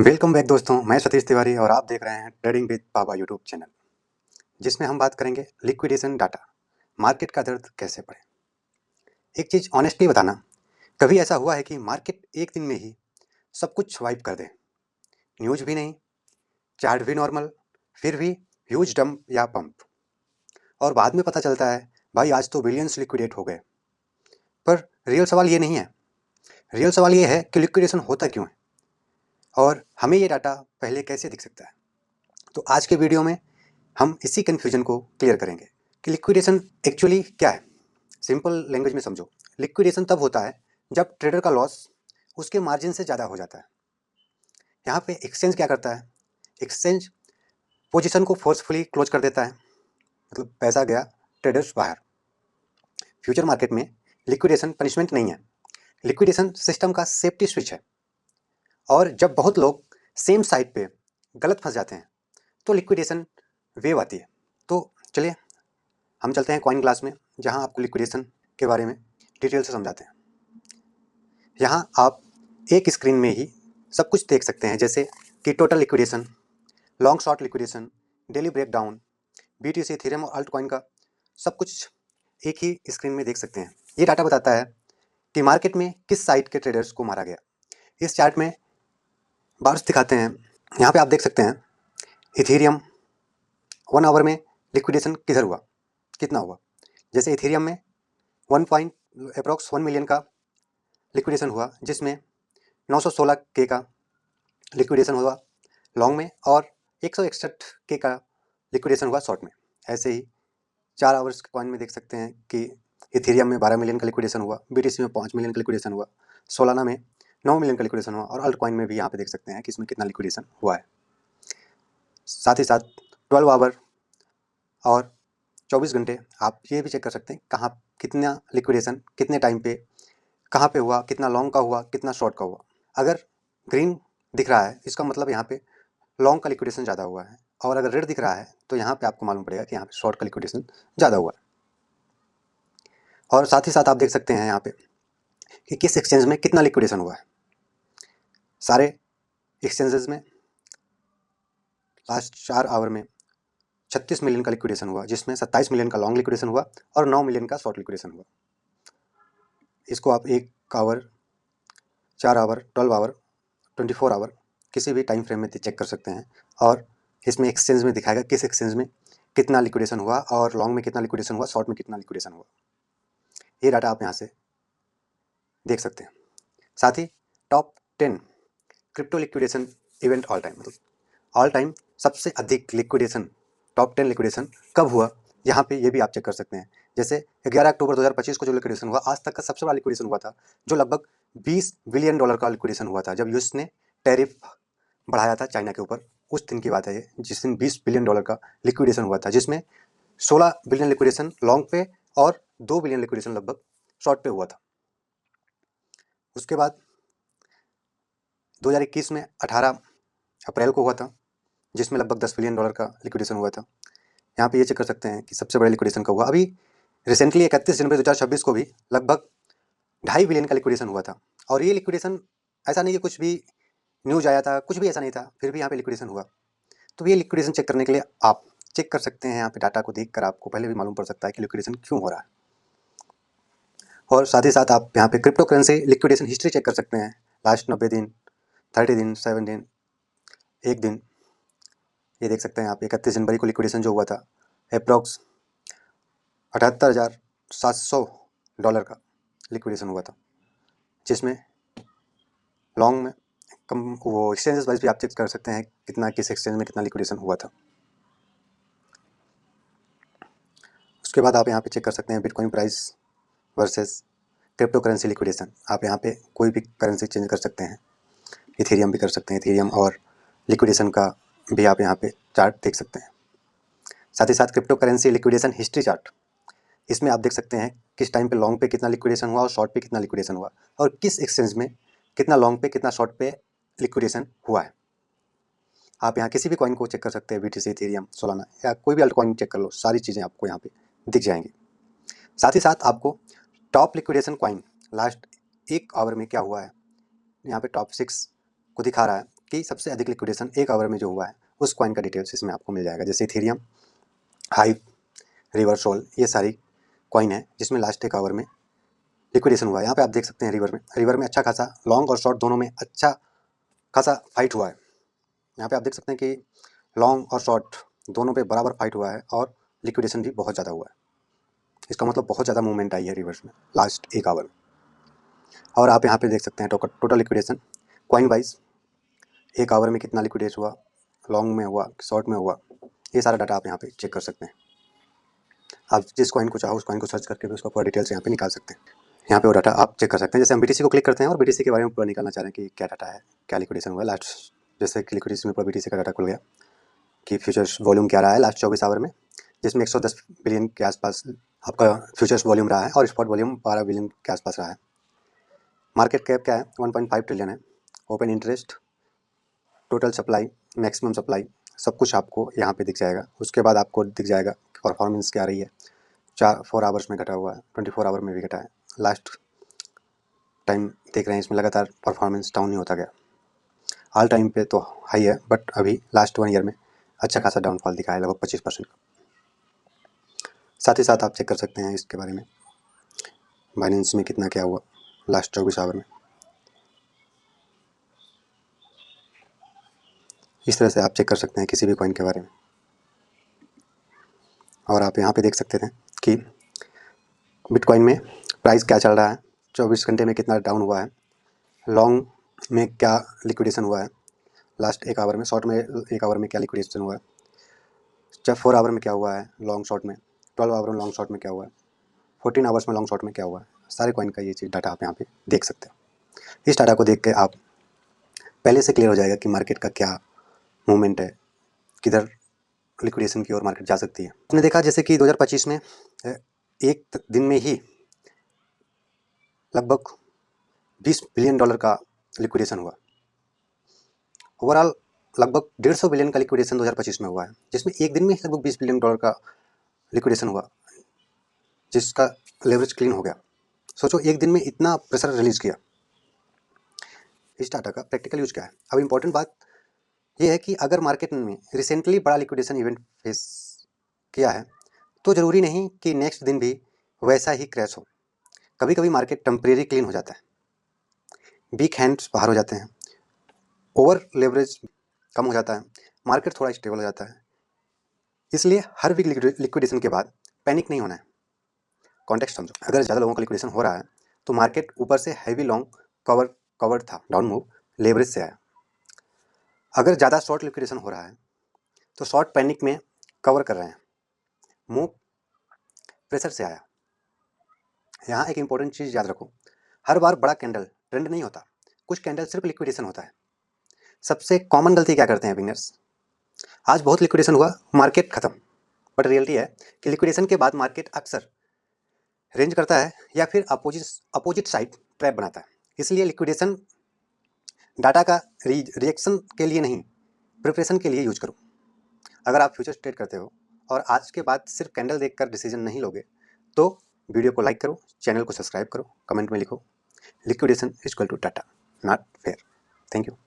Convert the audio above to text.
Welcome back दोस्तों, मैं सतीश तिवारी और आप देख रहे हैं trading with Baba YouTube channel, जिसमें हम बात करेंगे लिक्विडेशन डाटा, मार्केट का दर्द कैसे पड़े। एक चीज़ ऑनेस्टली बताना, कभी ऐसा हुआ है कि मार्केट एक दिन में ही सब कुछ वाइप कर दे, न्यूज भी नहीं, चार्ट भी नॉर्मल, फिर भी ह्यूज डंप या पंप, और बाद में पता चलता है भाई आज तो बिलियंस लिक्विडेट हो गए। पर रियल सवाल ये नहीं है, रियल सवाल ये है कि लिक्विडेशन होता क्यों है और हमें ये डाटा पहले कैसे दिख सकता है। तो आज के वीडियो में हम इसी कन्फ्यूजन को क्लियर करेंगे कि लिक्विडेशन एक्चुअली क्या है। सिंपल लैंग्वेज में समझो, लिक्विडेशन तब होता है जब ट्रेडर का लॉस उसके मार्जिन से ज़्यादा हो जाता है। यहाँ पे एक्सचेंज क्या करता है, एक्सचेंज पोजीशन को फोर्सफुली क्लोज कर देता है, मतलब पैसा गया ट्रेडर्स बाहर। फ्यूचर मार्केट में लिक्विडेशन पनिशमेंट नहीं है, लिक्विडेशन सिस्टम का सेफ्टी स्विच है। और जब बहुत लोग सेम साइड पे गलत फंस जाते हैं तो लिक्विडेशन वेव आती है। तो चलिए हम चलते हैं कॉइन क्लास में, जहां आपको लिक्विडेशन के बारे में डिटेल से समझाते हैं। यहाँ आप एक स्क्रीन में ही सब कुछ देख सकते हैं, जैसे कि total liquidation, long short liquidation, daily breakdown, BTC, Ethereum और अल्ट कॉइन का सब कुछ एक ही स्क्रीन में देख सकते हैं। ये डाटा बताता है कि मार्केट में किस साइड के ट्रेडर्स को मारा गया। इस चार्ट में बार्स दिखाते हैं, यहाँ पे आप देख सकते हैं इथेरियम 1 आवर में लिक्विडेशन किधर हुआ, कितना हुआ। जैसे इथेरियम में 1 मिलियन का लिक्विडेशन हुआ, जिसमें 916 के का लिक्विडेशन हुआ लॉन्ग में और 161 के का लिक्विडेशन हुआ शॉर्ट में। ऐसे ही 4 आवर्स के कॉइन में देख सकते हैं कि इथेरियम में 12 मिलियन का लिक्विडेशन हुआ, BTC में 5 मिलियन का लिक्विडेशन हुआ, सोलाना में 9 मिलियन का लिक्विडेशन हुआ, और अल्ट कॉइन में भी यहाँ पे देख सकते हैं कि इसमें कितना लिक्विडेशन हुआ है। साथ ही साथ 12 आवर और 24 घंटे आप ये भी चेक कर सकते हैं कहाँ कितना लिक्विडेशन कितने टाइम पे कहाँ पे हुआ, कितना लॉन्ग का हुआ, कितना शॉर्ट का हुआ। अगर ग्रीन दिख रहा है इसका मतलब यहाँ पे लॉन्ग का लिक्विडेशन ज़्यादा हुआ है, और अगर रेड दिख रहा है तो यहाँ पे आपको मालूम पड़ेगा कि यहाँ पे शॉर्ट का लिक्विडेशन ज़्यादा हुआ है। और साथ ही साथ आप देख सकते हैं यहाँ पे कि किस एक्सचेंज में कितना लिक्विडेशन हुआ है। सारे एक्सचेंजेस में लास्ट 4 आवर में 36 मिलियन का लिक्विडेशन हुआ, जिसमें 27 मिलियन का लॉन्ग लिक्विडेशन हुआ और 9 मिलियन का शॉर्ट लिक्विडेशन हुआ। इसको आप 1 आवर, 4 आवर, 12 आवर, 24 आवर किसी भी टाइम फ्रेम में चेक कर सकते हैं, और इसमें एक्सचेंज में दिखाएगा किस एक्सचेंज में कितना लिक्विडेशन हुआ और लॉन्ग में कितना लिक्विडेशन हुआ, शॉर्ट में कितना लिक्विडेशन हुआ। ये डाटा आप यहाँ से देख सकते हैं। साथ ही top 10 crypto liquidation event all time, मतलब ऑल टाइम सबसे अधिक लिक्विडेशन, टॉप 10 लिक्विडेशन कब हुआ, यहाँ पे ये भी आप चेक कर सकते हैं। जैसे 11 अक्टूबर 2025 को जो लिक्विडेशन हुआ, आज तक का सबसे बड़ा लिक्विडेशन हुआ था, जो लगभग $20 बिलियन का लिक्विडेशन हुआ था, जब यूएस ने टैरिफ बढ़ाया था चाइना के ऊपर। उस दिन की बात है ये, जिस दिन $20 बिलियन का लिक्विडेशन हुआ था, जिसमें 16 बिलियन लिक्विडेशन लॉन्ग पे और 2 बिलियन लिक्विडेशन लगभग शॉर्ट पे हुआ था। उसके बाद 2021 में 18 अप्रैल को हुआ था, जिसमें लगभग $10 बिलियन का लिक्विडेशन हुआ था। यहाँ पे ये चेक कर सकते हैं कि सबसे बड़ा लिक्विडेशन कब हुआ। अभी रिसेंटली 31 जनवरी 2026 को भी लगभग 2.5 बिलियन का लिक्विडेशन हुआ था, और ये लिक्विडेशन ऐसा नहीं कि कुछ भी न्यूज आया था, कुछ भी ऐसा नहीं था, फिर भी यहाँ पे लिक्विडेशन हुआ। तो ये लिक्विडेशन चेक करने के लिए आप चेक कर सकते हैं, यहाँ पे डाटा को देखकर आपको पहले भी मालूम पड़ सकता है कि लिक्विडेशन क्यों हो रहा है। और साथ ही साथ आप यहाँ पे crypto currency liquidation history check कर सकते हैं, लास्ट 90 दिन, 30 दिन, 7 दिन, 1 दिन। ये देख सकते हैं आप 31 जनवरी को लिक्विडेशन जो हुआ था, अप्रॉक्स $78,700 का लिक्विडेशन हुआ था, जिसमें लॉन्ग में कम वो एक्सचेंजेस वाइज भी आप चेक कर सकते हैं कितना किस एक्सचेंज में कितना लिक्विडेशन हुआ था। उसके बाद आप यहाँ पे चेक कर सकते हैं bitcoin price versus crypto currency liquidation. आप यहाँ पे कोई भी करेंसी चेंज कर सकते हैं, इथेरियम भी कर सकते हैं, इथेरियम और लिक्विडेशन का भी आप यहाँ पे चार्ट देख सकते हैं। साथ ही साथ crypto currency liquidation history chart, इसमें आप देख सकते हैं किस टाइम पे लॉन्ग पे कितना लिक्विडेशन हुआ और शॉर्ट पे कितना लिक्विडेशन हुआ, और किस एक्सचेंज में कितना लॉन्ग पे कितना शॉर्ट पे लिक्विडेशन हुआ है। आप यहाँ किसी भी कॉइन को चेक कर सकते हैं, BTC, इथेरियम, सोलाना या कोई भी अल्ट कॉइन चेक कर लो, सारी चीज़ें आपको यहाँ पे दिख जाएंगी। साथ ही साथ आपको top liquidation coin last 1 hour में क्या हुआ है, यहाँ पे टॉप 6 को दिखा रहा है कि सबसे अधिक लिक्विडेशन 1 आवर में जो हुआ है उस कॉइन का डिटेल्स इसमें आपको मिल जाएगा। जैसे इथेरियम, हाइव, रिवर, सोल, ये सारी कॉइन है जिसमें लास्ट 1 आवर में लिक्विडेशन हुआ है। यहाँ पे आप देख सकते हैं रिवर में अच्छा खासा लॉन्ग और शॉर्ट दोनों में अच्छा खासा फाइट हुआ है। यहाँ पे आप देख सकते हैं कि लॉन्ग और शॉर्ट दोनों पे बराबर फाइट हुआ है और लिक्विडेशन भी बहुत ज़्यादा हुआ है। इसका मतलब बहुत ज़्यादा मूवमेंट आई है रिवर्स में लास्ट 1 आवर में। और आप यहाँ पे देख सकते हैं total liquidation coin wise 1 hour में कितना लिक्विडेट हुआ, लॉन्ग में हुआ, शॉर्ट में हुआ, ये सारा डाटा आप यहाँ पे चेक कर सकते हैं। आप जिस कॉइन को चाहो उस कॉइन को सर्च करके भी उसका पूरा डिटेल्स यहाँ पे निकाल सकते हैं। यहाँ पे वो डाटा आप चेक कर सकते हैं। जैसे हम BTC को क्लिक करते हैं और BTC के बारे में पूरा निकालना चाह रहे हैं कि क्या डाटा है, क्या लिक्विडेशन हुआ है लास्ट, जैसे कि लिक्विडेशन में पूरा BTC का डाटा खुल गया कि फ्यूचर्स वॉल्यूम क्या रहा है लास्ट 24 आवर में, जिसमें 110 बिलियन के आसपास आपका फ्यूचर्स वॉल्यूम रहा है और स्पॉट वॉल्यूम 12 बिलियन के आसपास रहा है। मार्केट कैप क्या है, 1.5 ट्रिलियन है। Open interest, total supply, maximum supply, सब कुछ आपको यहाँ पे दिख जाएगा। उसके बाद आपको दिख जाएगा परफॉर्मेंस क्या रही है, 4 आवर्स में घटा हुआ है, 24 आवर में भी घटा है। लास्ट टाइम देख रहे हैं इसमें लगातार परफॉर्मेंस डाउन ही होता गया। ऑल टाइम पे तो हाई है बट अभी लास्ट 1 ईयर में अच्छा खासा डाउनफॉल दिखा है, लगभग 25%। साथ ही साथ आप चेक कर सकते हैं इसके बारे में बाइनेंस में कितना क्या हुआ लास्ट 24 आवर में। इस तरह से आप चेक कर सकते हैं किसी भी कॉइन के बारे में। और आप यहाँ पे देख सकते थे कि बिटकॉइन में प्राइस क्या चल रहा है, 24 घंटे में कितना डाउन हुआ है, लॉन्ग में क्या लिक्विडेशन हुआ है लास्ट 1 आवर में, शॉर्ट में 1 आवर में क्या लिक्विडेशन हुआ है, जब 4 आवर में क्या हुआ है लॉन्ग शॉर्ट में, 12 आवर में लॉन्ग शॉर्ट में क्या हुआ है, 14 आवर्स में लॉन्ग शॉर्ट में क्या हुआ है। सारे कॉइन का ये चीज़ डाटा आप यहाँ पे देख सकते हो। इस डाटा को देख के आप पहले से क्लियर हो जाएगा कि मार्केट का क्या मूवमेंट है, किधर लिक्विडेशन की ओर मार्केट जा सकती है। आपने देखा जैसे कि 2025 में एक दिन में ही लगभग $20 बिलियन का लिक्विडेशन हुआ। ओवरऑल लगभग 150 बिलियन का लिक्विडेशन 2025 में हुआ है, जिसमें एक दिन में ही लगभग $20 बिलियन का लिक्विडेशन हुआ, जिसका लेवरेज क्लीन हो गया। सोचो एक दिन में इतना प्रेशर रिलीज किया। इस डाटा का प्रैक्टिकल यूज क्या है। अब इम्पोर्टेंट बात यह है कि अगर मार्केट में रिसेंटली बड़ा लिक्विडेशन इवेंट फेस किया है तो ज़रूरी नहीं कि नेक्स्ट दिन भी वैसा ही क्रैश हो। कभी कभी मार्केट टेम्परेरी क्लीन हो जाता है, वीक हैंड्स बाहर हो जाते हैं, ओवर लेवरेज कम हो जाता है, मार्केट थोड़ा स्टेबल हो जाता है। इसलिए हर वीक लिक्विडेशन के बाद पैनिक नहीं होना है। कॉन्टेक्स्ट समझो, अगर ज़्यादा लोगों का लिक्विडेशन हो रहा है तो मार्केट ऊपर से हैवी लॉन्ग कवर्ड था, डाउन मूव लेवरेज से आया। अगर ज़्यादा शॉर्ट लिक्विडेशन हो रहा है तो शॉर्ट पैनिक में कवर कर रहे हैं, मूव प्रेशर से आया। यहाँ एक इंपॉर्टेंट चीज़ याद रखो, हर बार बड़ा कैंडल ट्रेंड नहीं होता, कुछ कैंडल सिर्फ लिक्विडेशन होता है। सबसे कॉमन गलती क्या करते हैं बिगनर्स, आज बहुत लिक्विडेशन हुआ, मार्केट खत्म। बट रियलिटी है कि लिक्विडेशन के बाद मार्केट अक्सर रेंज करता है या फिर अपोजिट साइड ट्रैप बनाता है। इसलिए लिक्विडेशन डाटा का रिएक्शन के लिए नहीं, प्रिपरेशन के लिए यूज करो। अगर आप फ्यूचर ट्रेड करते हो और आज के बाद सिर्फ कैंडल देखकर डिसीजन नहीं लोगे तो वीडियो को लाइक करो, चैनल को सब्सक्राइब करो, कमेंट में लिखो liquidation is equal to data not fair. Thank you.